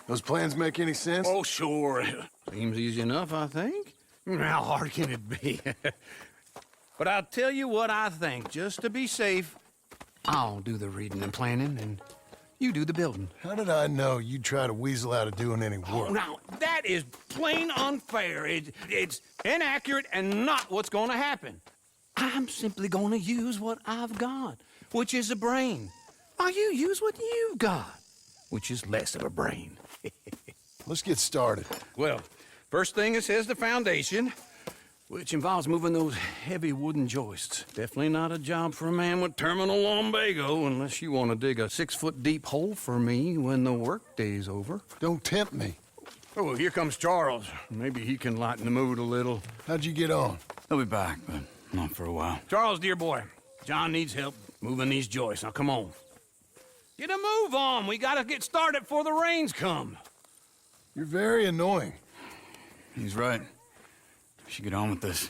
Those plans make any sense? Oh, sure. Seems easy enough, I think. How hard can it be? But I'll tell you what I think. Just to be safe, I'll do the reading and planning, and you do the building. How did I know you'd try to weasel out of doing any work? Now, that is plain unfair. It's inaccurate and not what's going to happen. I'm simply going to use what I've got, which is a brain. While you use what you've got, which is less of a brain. Let's get started. Well, first thing it says the foundation, which involves moving those heavy wooden joists. Definitely not a job for a man with terminal lumbago, unless you want to dig a 6-foot deep hole for me when the workday's over. Don't tempt me. Oh, here comes Charles. Maybe he can lighten the mood a little. How'd you get on? He'll be back, but not for a while. Charles, dear boy, John needs help moving these joists. Now, come on. Get a move on. We gotta get started before the rains come. You're very annoying. He's right. We should get on with this.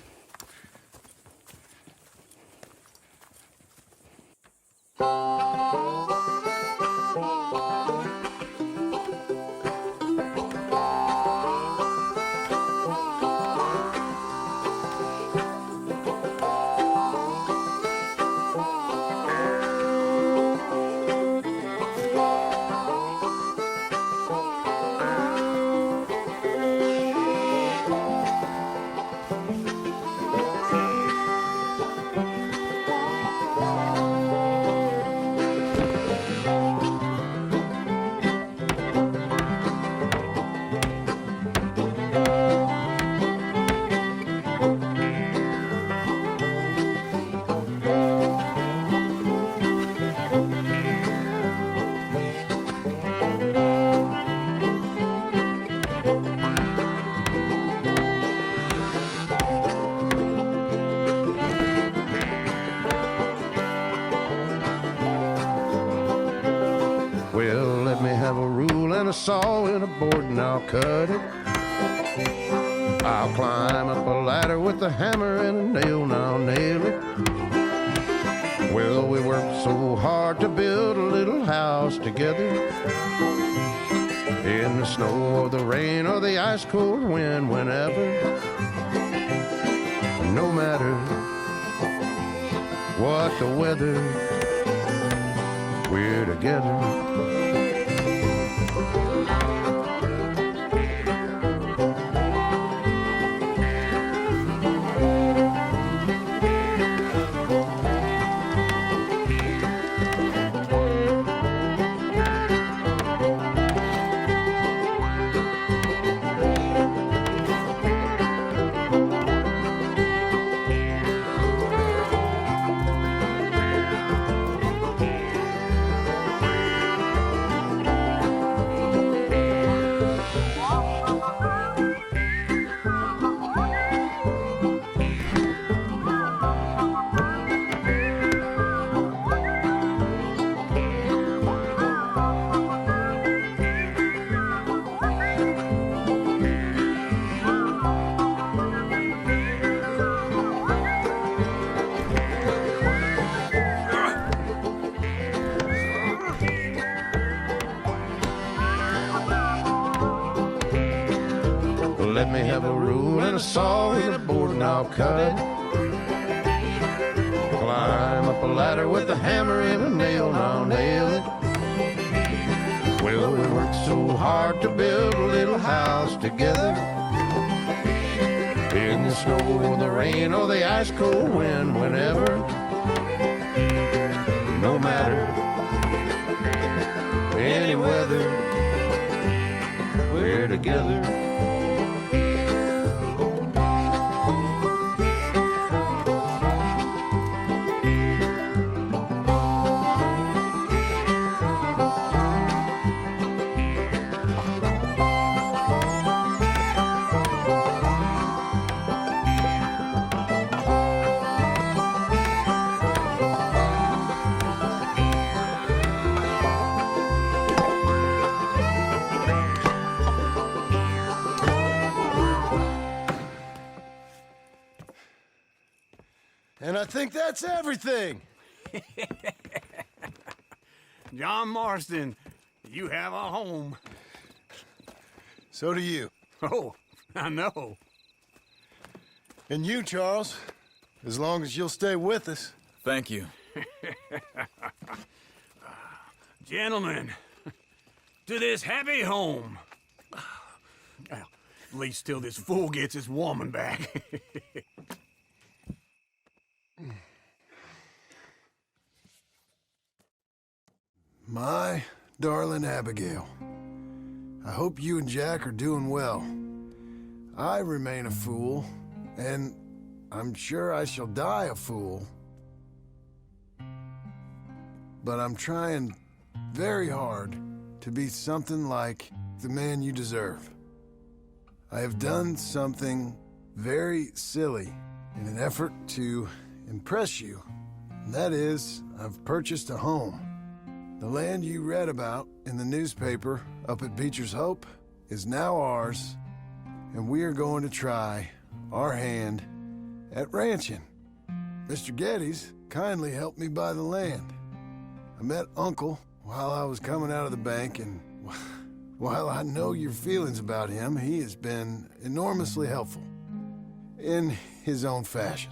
Well, let me have a rule and a saw and a board and I'll cut it. I'll climb up a ladder with a hammer and a nail and I'll nail it. Well, we worked so hard to build a little house together. In the snow or the rain or the ice cold wind, whenever. No matter what the weather, we're together. Let me have a rule and a saw and a board and I'll cut. Climb up a ladder with a hammer and a nail and I'll nail it. Well, we worked so hard to build a little house together. In the snow or the rain or the ice cold wind, whenever. No matter any weather, we're together. And I think that's everything. John Marston, you have a home. So do you. Oh, I know. And you, Charles. As long as you'll stay with us. Thank you. Gentlemen, to this happy home. Well, at least till this fool gets his woman back. My darling Abigail, I hope you and Jack are doing well. I remain a fool, and I'm sure I shall die a fool. But I'm trying very hard to be something like the man you deserve. I have done something very silly in an effort to impress you. And that is, I've purchased a home. The land you read about in the newspaper up at Beecher's Hope is now ours, and we are going to try our hand at ranching. Mr. Geddes kindly helped me buy the land. I met Uncle while I was coming out of the bank, and while I know your feelings about him, he has been enormously helpful in his own fashion.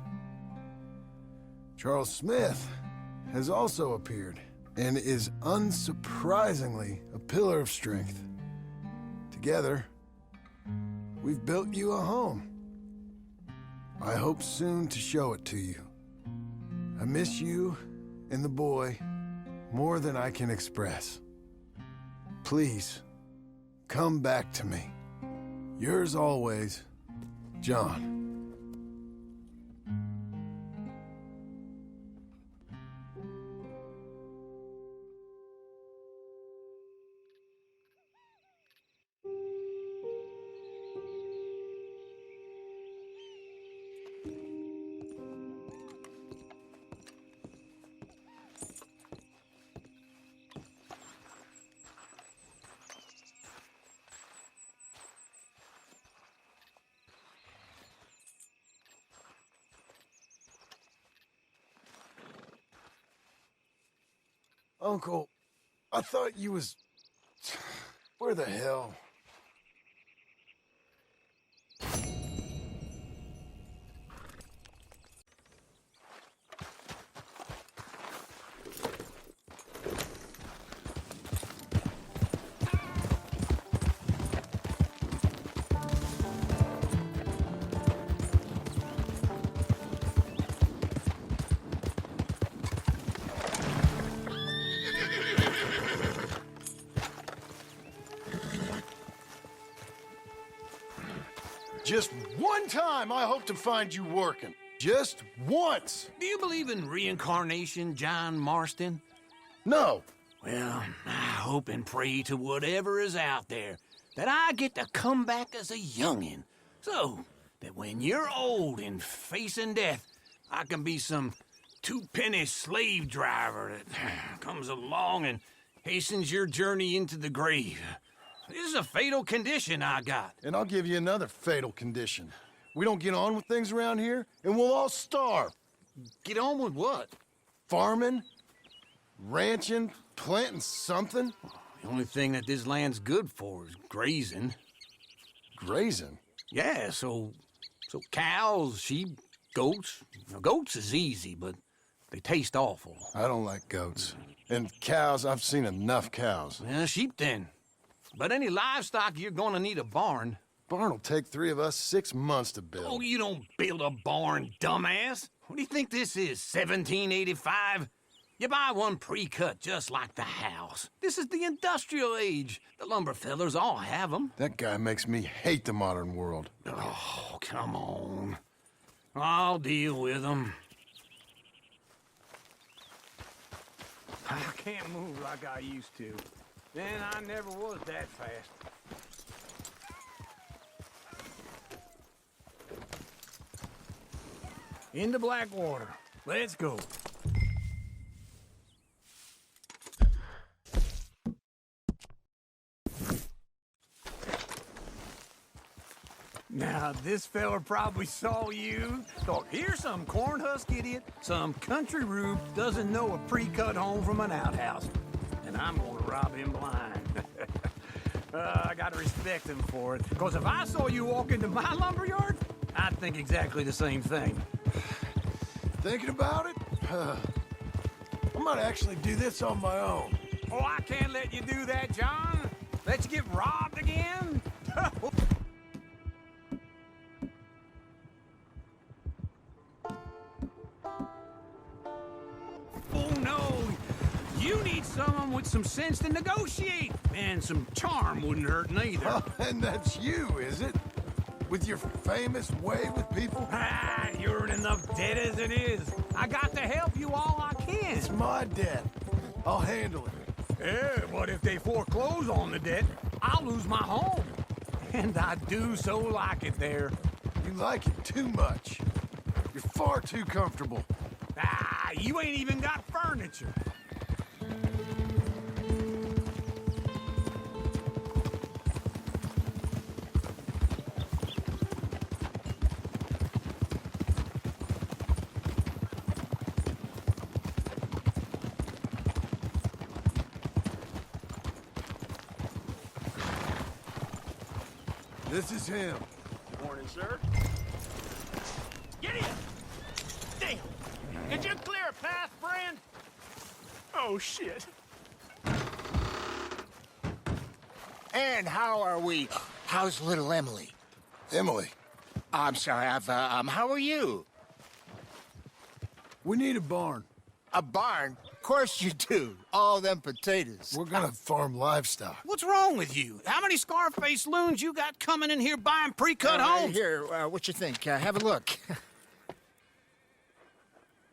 Charles Smith has also appeared and is unsurprisingly a pillar of strength. Together, we've built you a home. I hope soon to show it to you. I miss you and the boy more than I can express. Please, come back to me. Yours always, John. Uncle, I thought you was... Where the hell? Just one time I hope to find you working. Just once. Do you believe in reincarnation, John Marston? No. Well, I hope and pray to whatever is out there that I get to come back as a youngin', so that when you're old and facing death, I can be some two-penny slave driver that comes along and hastens your journey into the grave. This is a fatal condition I got. And I'll give you another fatal condition. We don't get on with things around here, and we'll all starve. Get on with what? Farming, ranching, planting something. The only thing that this land's good for is grazing. Grazing? Yeah, so cows, sheep, goats. Now, goats is easy, but they taste awful. I don't like goats. And cows, I've seen enough cows. Well, sheep then. But any livestock, you're gonna need a barn. Barn will take 3 of us 6 months to build. Oh, you don't build a barn, dumbass. What do you think this is, 1785? You buy one pre-cut just like the house. This is the industrial age. The lumber fellers all have them. That guy makes me hate the modern world. Oh, come on. I'll deal with them. I can't move like I used to. Then I never was that fast. Into Blackwater. Let's go. Now, this fella probably saw you, thought, here's some corn husk idiot, some country rube doesn't know a pre-cut home from an outhouse. And I'm gonna rob him blind. I gotta respect him for it. Because if I saw you walk into my lumberyard, I'd think exactly the same thing. Thinking about it? I might actually do this on my own. Oh, I can't let you do that, John. Let you get robbed again? Oh, no. You need someone with some sense to negotiate. And some charm wouldn't hurt neither. Oh, and that's you, is it? With your famous way with people? Ah, you're in enough debt as it is. I got to help you all I can. It's my debt. I'll handle it. Yeah, but if they foreclose on the debt, I'll lose my home. And I do so like it there. You like it too much. You're far too comfortable. Ah, you ain't even got furniture. This is him. Morning, sir. Get in! Damn! Did you clear a path, friend? Oh, shit. And how are we? How's little Emily? Emily, I'm sorry, how are you? we need a barn. A barn? Of course you do. All them potatoes. We're gonna farm livestock. What's wrong with you? How many Scarface loons you got coming in here buying pre-cut homes? Here, what you think? Have a look.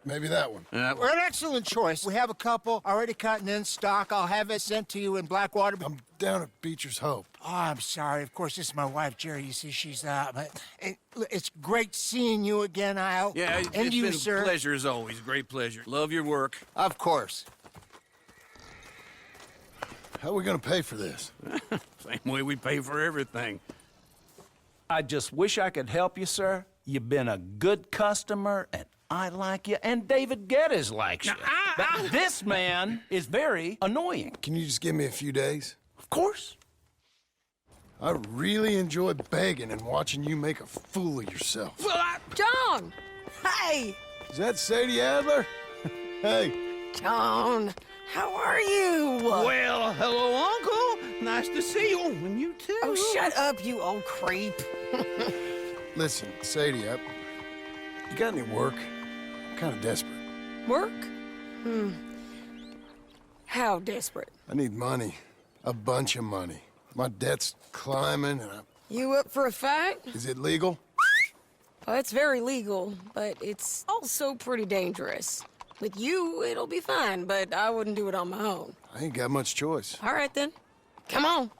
Maybe that one. We're an excellent choice. We have a couple already cut and in stock. I'll have it sent to you in Blackwater. I'm down at Beecher's Hope. Oh, I'm sorry. Of course, this is my wife, Jerry. You see, she's it's great seeing you again, Al. Yeah, and it's you, been sir. a pleasure as always. Great pleasure. Love your work. Of course. How are we gonna pay for this? Same way we pay for everything. I just wish I could help you, sir. You've been a good customer, and I like you, and David Geddes likes you. But this man is very annoying. Can you just give me a few days? Of course. I really enjoy begging and watching you make a fool of yourself. John! Hey! Is that Sadie Adler? Hey, John, how are you? Well, hello, Uncle. Nice to see you. And you too. Oh, shut up, you old creep. listen, Sadie, you got any work? I'm kind of desperate. Work? How desperate? I need money. A bunch of money. My debt's climbing and You up for a fight? Is it legal? Well, it's very legal, but it's also pretty dangerous. With you, it'll be fine, but I wouldn't do it on my own. I ain't got much choice. All right, then. Come on.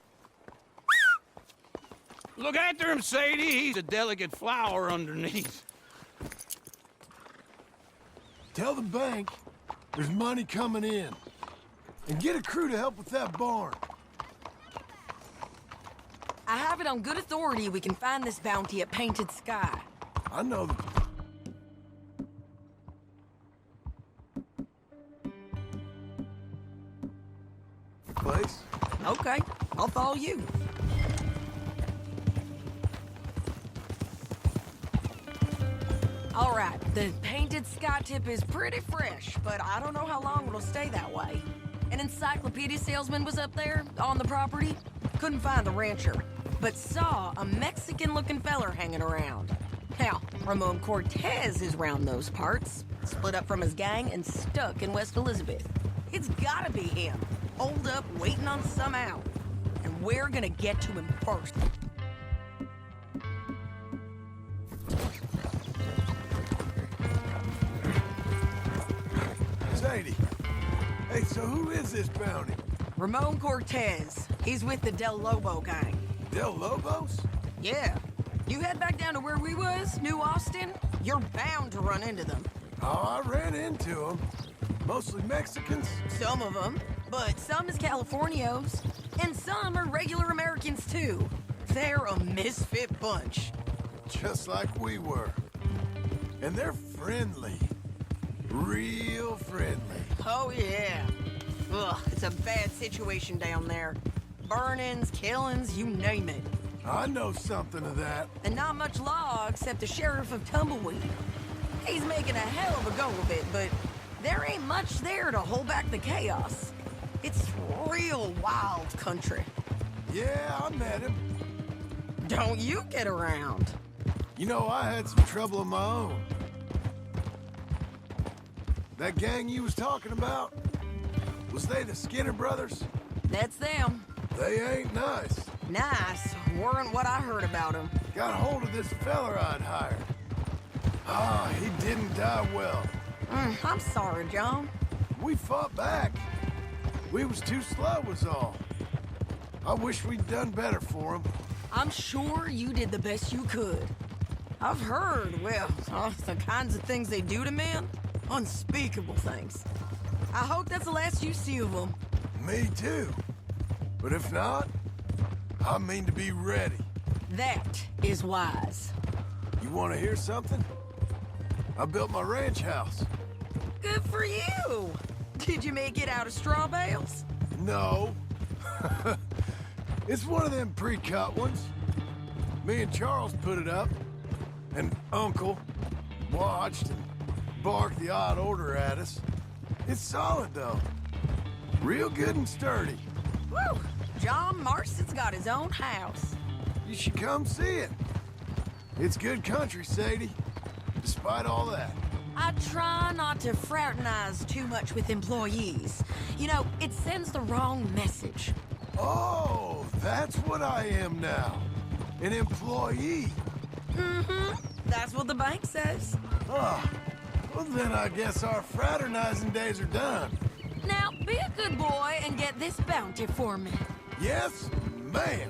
Look after him, Sadie. He's a delicate flower underneath. Tell the bank there's money coming in. And get a crew to help with that barn. I have it on good authority we can find this bounty at Painted Sky. I know the... place. Okay, I'll follow you. All right, the Painted Sky tip is pretty fresh, but I don't know how long it'll stay that way. An encyclopedia salesman was up there on the property. Couldn't find the rancher, but saw a Mexican-looking feller hanging around. Now, Ramon Cortez is round those parts, split up from his gang and stuck in West Elizabeth. It's gotta be him, holed up waiting on some out. And we're gonna get to him first. Sadie. Hey, so who is this bounty? Ramon Cortez. He's with the Del Lobo gang. Del Lobos? Yeah. You head back down to where we was, New Austin, you're bound to run into them. Oh, I ran into them. Mostly Mexicans. Some of them, but some is Californios. And some are regular Americans, too. They're a misfit bunch. Just like we were. And they're friendly. Real friendly. Oh, yeah. Ugh, it's a bad situation down there. burnings, killings, you name it. I know something of that. And not much law except the sheriff of Tumbleweed. He's making a hell of a go of it, but there ain't much there to hold back the chaos. It's real wild country. Yeah, I met him. Don't you get around. You know, I had some trouble of my own. That gang you was talking about, was they the Skinner brothers? That's them. They ain't nice. Nice. Weren't what I heard about them. Got a hold of this feller I'd hired. Ah, he didn't die well. I'm sorry, John. We fought back. We was too slow was all. I wish we'd done better for him. I'm sure you did the best you could. I've heard, well, the kinds of things they do to men. Unspeakable things. I hope that's the last you see of them. Me too. But if not, I mean to be ready. That is wise. You want to hear something? I built my ranch house. Good for you. Did you make it out of straw bales? No. It's one of them pre-cut ones. Me and Charles put it up. And Uncle watched and barked the odd order at us. It's solid, though. Real good and sturdy. Woo! John Marston's got his own house. You should come see it. It's good country, Sadie. Despite all that. I try not to fraternize too much with employees. You know, it sends the wrong message. Oh, that's what I am now. An employee. Mm-hmm. That's what the bank says. Oh, well then I guess our fraternizing days are done. Now, be a good boy and get this bounty for me. Yes, ma'am.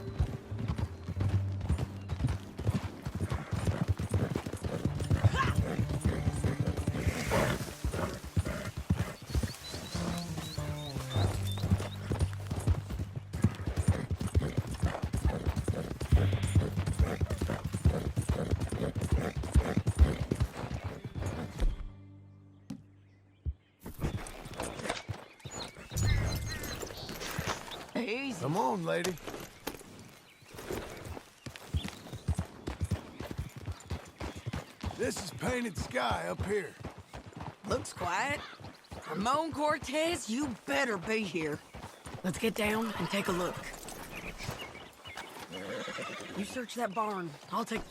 Easy. Come on, lady. This is painted sky up here. Looks quiet. Ramon Cortez, you better be here. Let's get down and take a look. You search that barn. I'll take...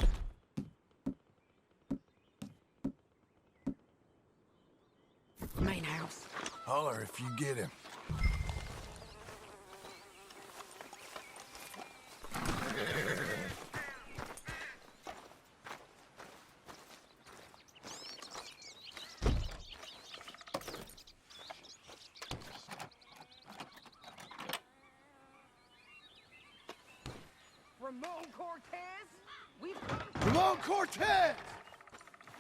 main house. Holler if you get him. Ramon Cortez? Come on, Cortez!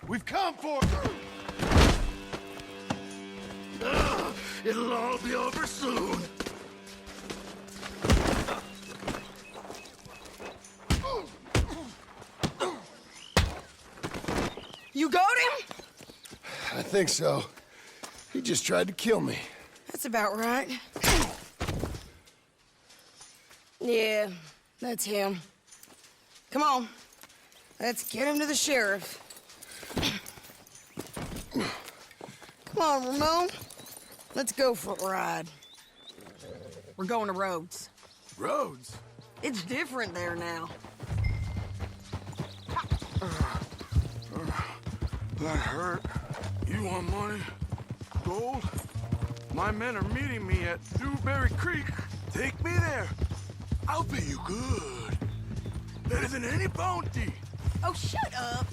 We've come for you! It'll all be over soon. You got him? I think so. He just tried to kill me. That's about right. Yeah, that's him. Come on. Let's get him to the sheriff. Come on, Ramon. Let's go for a ride. We're going to Rhodes. Rhodes? It's different there now. That hurt. You want money? Gold? My men are meeting me at Dewberry Creek. Take me there. I'll pay you good. Better than any bounty. Oh, shut up.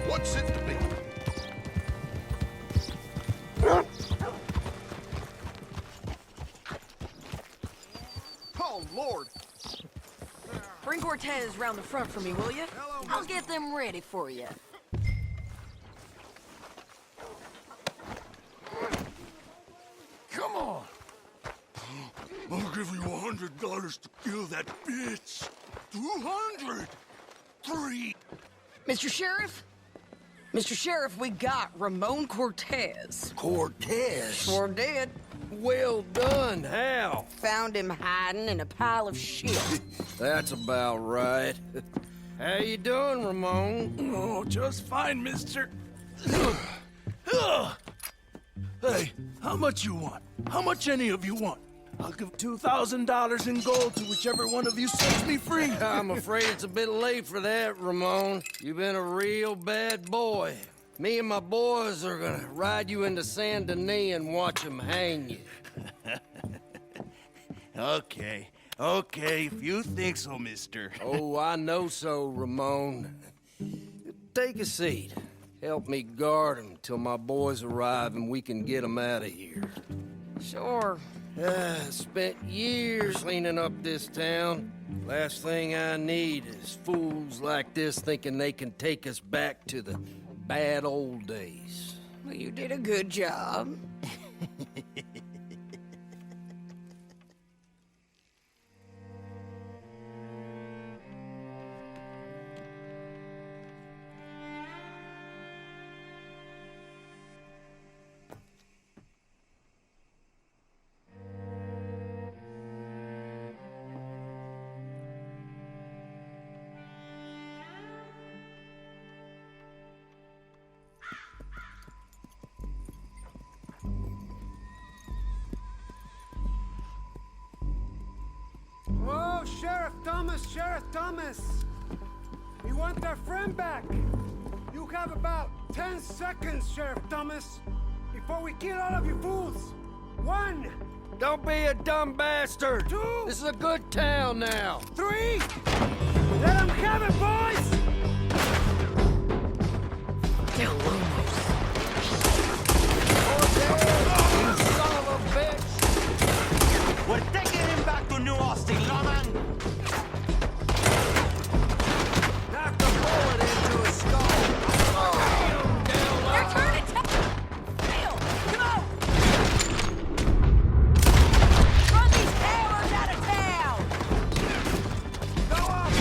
What's it to be? Oh, Lord. Bring Cortez round the front for me, will you? I'll get them ready for you. Come on. I'll give you $100 to kill that bitch. 200. 3. Mr. Sheriff? Mr. Sheriff, we got Ramon Cortez. Cortez? Sure did. Well done, Hal. Found him hiding in a pile of shit. That's about right. How you doing, Ramon? Oh, just fine, mister. Hey, how much you want? How much any of you want? I'll give $2,000 in gold to whichever one of you sets me free. I'm afraid it's a bit late for that, Ramon. You've been a real bad boy. Me and my boys are gonna ride you into Saint Denis and watch them hang you. Okay, if you think so, mister. Oh, I know so, Ramon. Take a seat. Help me guard them till my boys arrive and we can get them out of here. Sure. Spent years cleaning up this town. Last thing I need is fools like this thinking they can take us back to the bad old days. Well, you did a good job. Whoa, Sheriff Thomas! We want our friend back! You have about 10 seconds, Sheriff Thomas, before we kill all of you fools! 1! Don't be a dumb bastard! 2! This is a good town now! 3! Let them have it, boys! Down low, You son of a bitch! We're taking him back to New Austin, lawman! Knock the bullet into his skull! They're turning tail! Come on! Run these cowards out of town! Go up!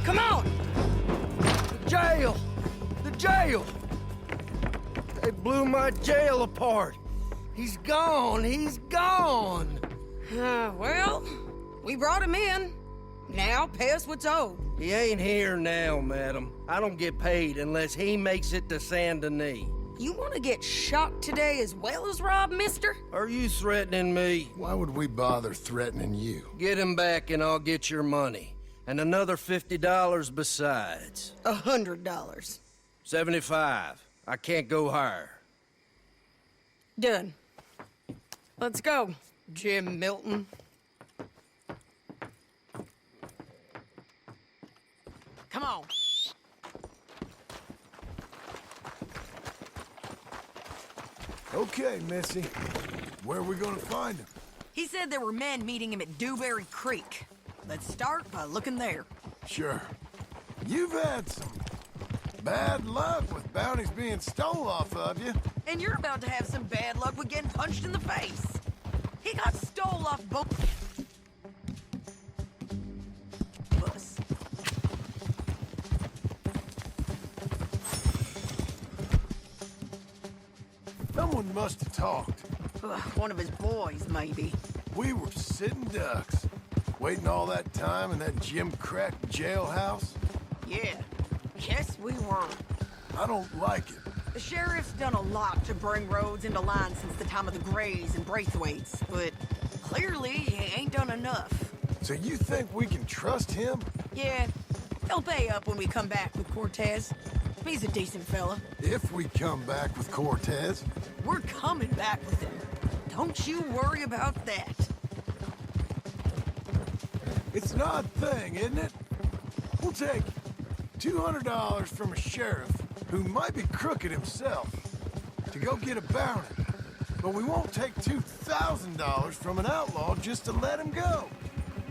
Come on! The jail! They blew my jail apart. He's gone! Well, we brought him in. Now pay us what's owed. He ain't here now, madam. I don't get paid unless he makes it to Saint Denis. You want to get shot today as well as rob, mister? Are you threatening me? Why would we bother threatening you? Get him back and I'll get your money. And another $50 besides. $100. 75. I can't go higher. Done. Let's go, Jim Milton. Come on. Okay, Missy. Where are we gonna find him? He said there were men meeting him at Dewberry Creek. Let's start by looking there. Sure. You've had some bad luck with bounties being stolen off of you. And you're about to have some bad luck with getting punched in the face. He got stole off both of us. Someone must have talked. Ugh, one of his boys, maybe. We were sitting ducks, waiting all that time in that Jim Crack jailhouse. Yeah, yes we were. I don't like it. The sheriff's done a lot to bring roads into line since the time of the Grays and Braithwaites, but clearly he ain't done enough. So you think we can trust him? Yeah, he'll pay up when we come back with Cortez. He's a decent fella. If we come back with Cortez. We're coming back with him. Don't you worry about that. It's an odd thing, isn't it? We'll take $200 from a sheriff who might be crooked himself to go get a bounty. But we won't take $2,000 from an outlaw just to let him go.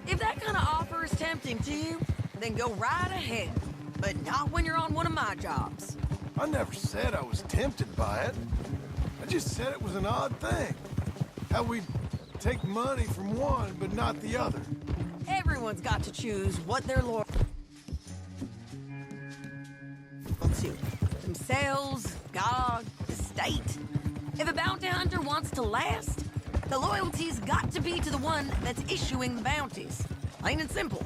If that kind of offer is tempting to you, then go right ahead. But not when you're on one of my jobs. I never said I was tempted by it. I just said it was an odd thing. How we take money from one, but not the other. Everyone's got to choose what they're loyal to. Themselves, God, the state. If a bounty hunter wants to last, the loyalty's got to be to the one that's issuing the bounties. Plain and simple.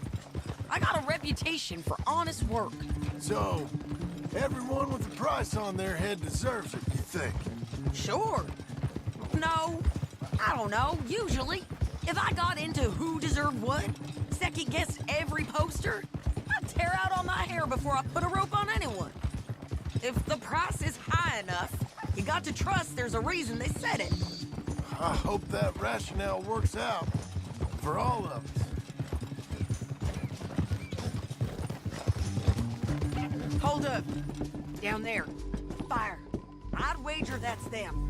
I got a reputation for honest work. So, everyone with a price on their head deserves it, you think? Sure. No, I don't know, usually. If I got into who deserved what, second-guessed every poster, I'd tear out all my hair before I put a rope on anyone. If the price is high enough, you got to trust there's a reason they said it. I hope that rationale works out for all of us. Hold up. Down there. Fire. I'd wager that's them.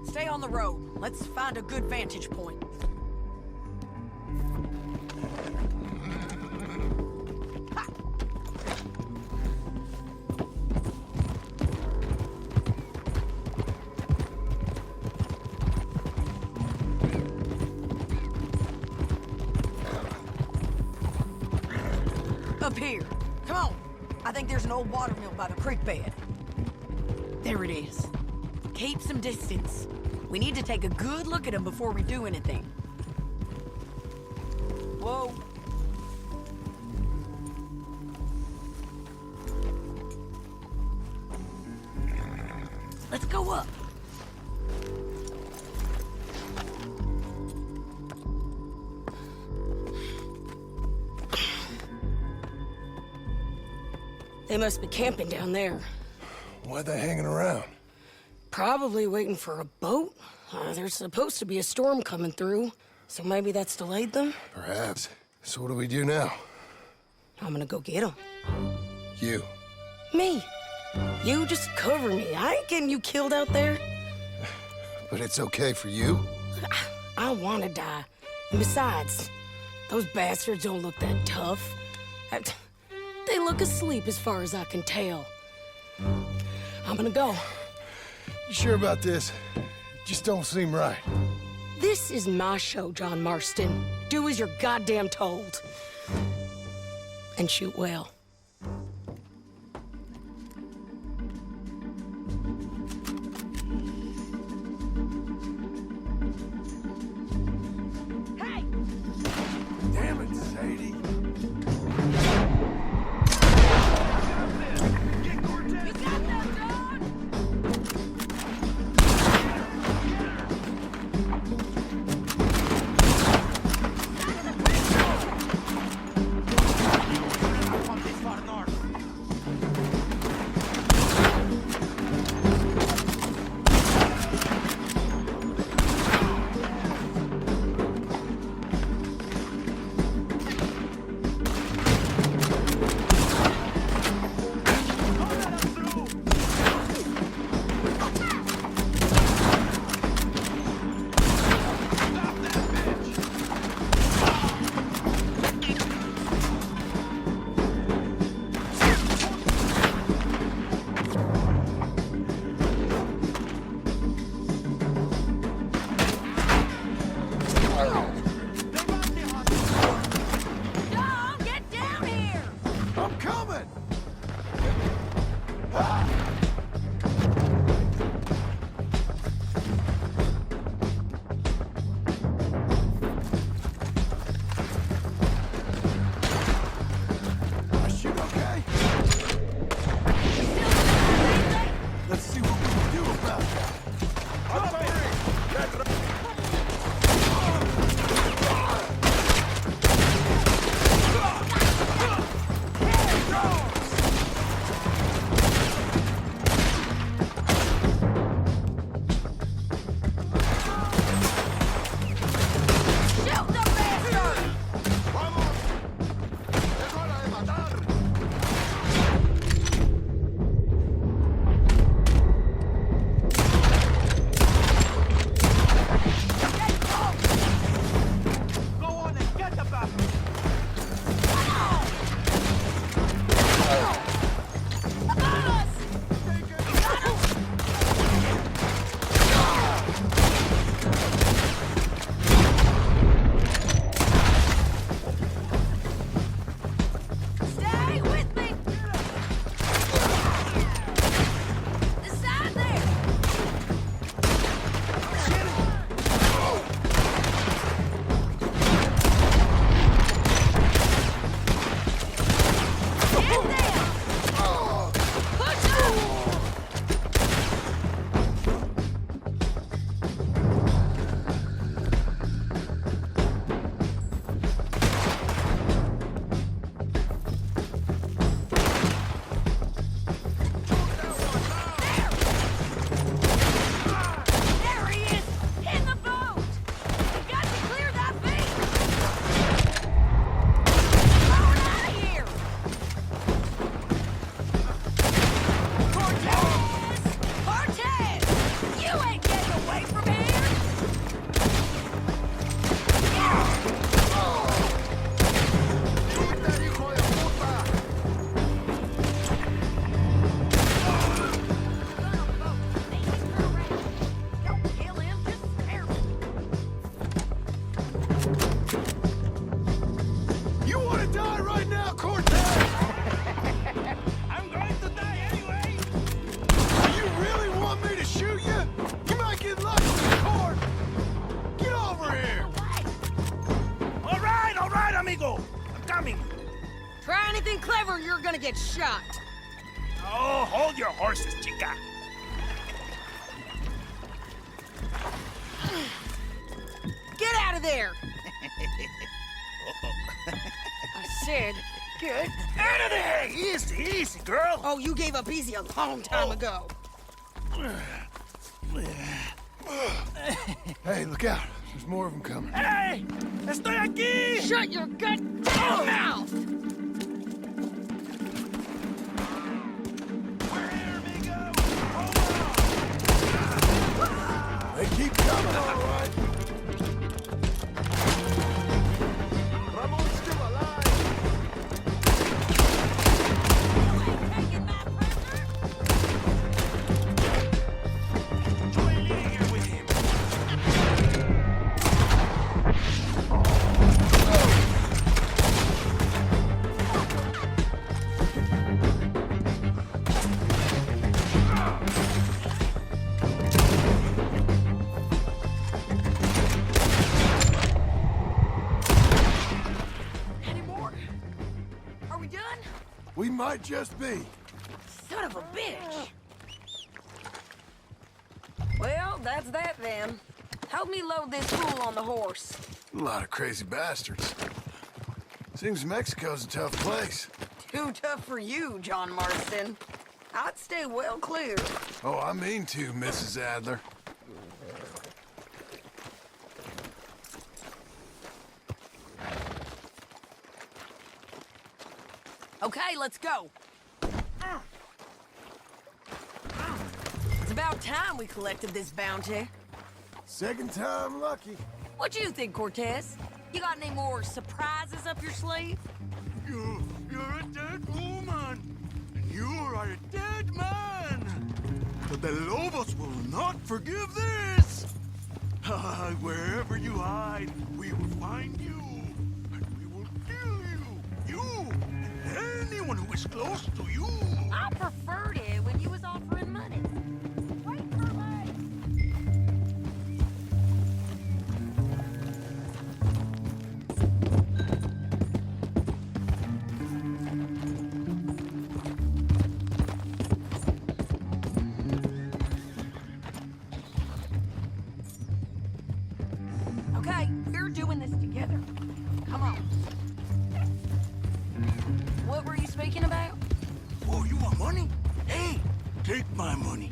Stay on the road. Let's find a good vantage point. Ha! Up here. Come on. I think there's an old watermill by the creek bed. There it is. Keep some distance. We need to take a good look at him before we do anything. Whoa. Let's go up. They must be camping down there. Why are they hanging around? Probably waiting for a boat. There's supposed to be a storm coming through, so maybe that's delayed them? Perhaps. So what do we do now? I'm gonna go get them. You. Me. You just cover me. I ain't getting you killed out there. But it's okay for you? I wanna die. And besides, those bastards don't look that tough. They look asleep as far as I can tell. I'm gonna go. You sure about this? Just don't seem right. This is my show, John Marston. Do as you're goddamn told. And shoot well. Hey! Damn it, Sadie. You got that, John? Out of the anything clever, you're gonna get shot. Oh, hold your horses, chica. Get out of there! I said, get out of there! Easy, easy, girl. Oh, you gave up easy a long time ago. Hey, look out. There's more of them coming. Hey! Estoy aquí! Shut your goddamn mouth! They keep coming, all right. Ramon's still alive. Join me here with him. Any more? Are we done? We might just be. Son of a bitch! Well, that's that then. Help me load this fool on the horse. A lot of crazy bastards. Seems Mexico's a tough place. Too tough for you, John Marston. I'd stay well clear. Oh, I mean to, Mrs. Adler. Okay, let's go. It's about time we collected this bounty. Second time lucky. What you think, Cortez? You got any more surprises up your sleeve? You're a dead woman. And you are a dead man. But the Lobos will not forgive this. Wherever you hide, we will find you. And we will kill you. You and anyone who is close to you. I preferred it when you was offering money. Wait for me. Okay, we're doing this together. Come on. What were you speaking about? Oh, you want money? Hey, take my money.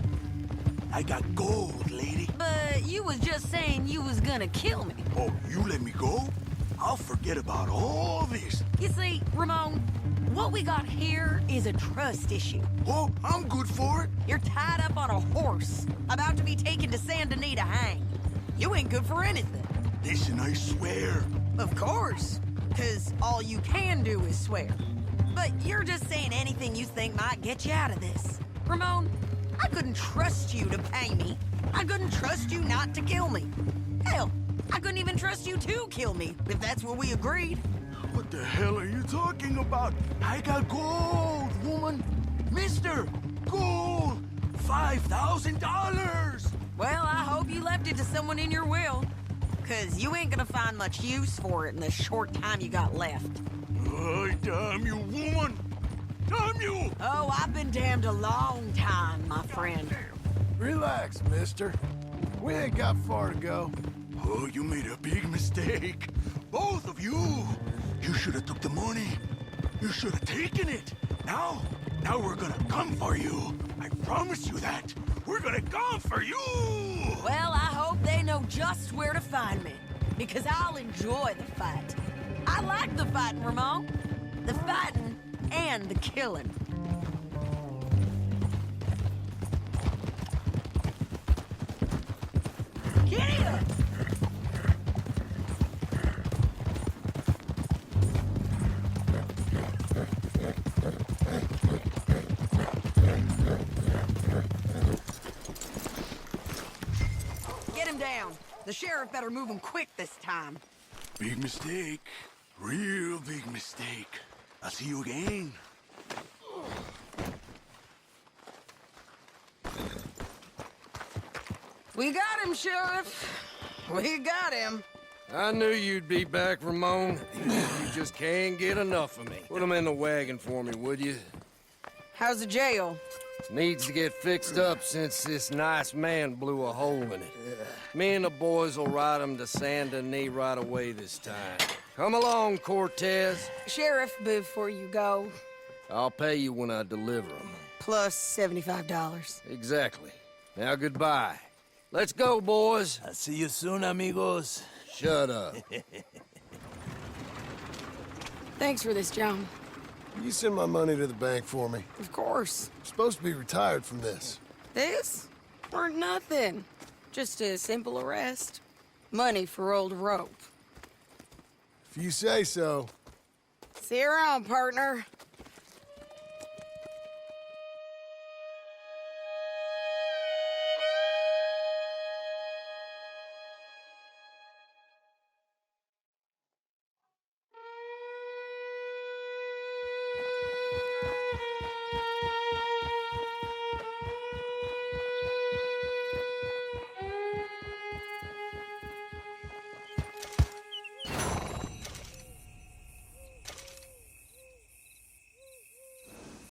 I got gold, lady. But you was just saying you was gonna kill me. Oh, you let me go? I'll forget about all this. You see, Ramon, what we got here is a trust issue. Oh, I'm good for it. You're tied up on a horse, about to be taken to San Denis to hang. You ain't good for anything. Listen, I swear. Of course, because all you can do is swear. But you're just saying anything you think might get you out of this. Ramon, I couldn't trust you to pay me. I couldn't trust you not to kill me. Hell, I couldn't even trust you to kill me, if that's what we agreed. What the hell are you talking about? I got gold, woman. Mister, gold. $5,000. Well, I hope you left it to someone in your will. Because you ain't gonna find much use for it in the short time you got left. Oh, damn you, woman. Damn you. Oh, I've been damned a long time, my friend. Relax, mister. We ain't got far to go. Oh, you made a big mistake. Both of you. You should have took the money. You should have taken it. Now we're gonna come for you. I promise you that. We're gonna come for you. Well, I hope they know just where to find me. Because I'll enjoy the fight. I like the fighting, Ramon. The fighting and the killing. Get here! Get him down. The sheriff better move him quick this time. Big mistake. Real big mistake. I'll see you again. We got him, Sheriff. We got him. I knew you'd be back, Ramon. You just can't get enough of me. Put him in the wagon for me, would you? How's the jail? Needs to get fixed up since this nice man blew a hole in it. Me and the boys will ride him to Saint Denis right away this time. Come along, Cortez. Sheriff, before you go, I'll pay you when I deliver him. plus $75. Exactly. Now goodbye. Let's go, boys. I'll see you soon, amigos. Shut up. Thanks for this, John. You send my money to the bank for me. Of course. I'm supposed to be retired from this. This? Or nothing. Just a simple arrest. Money for old rope. If you say so. See you around, partner.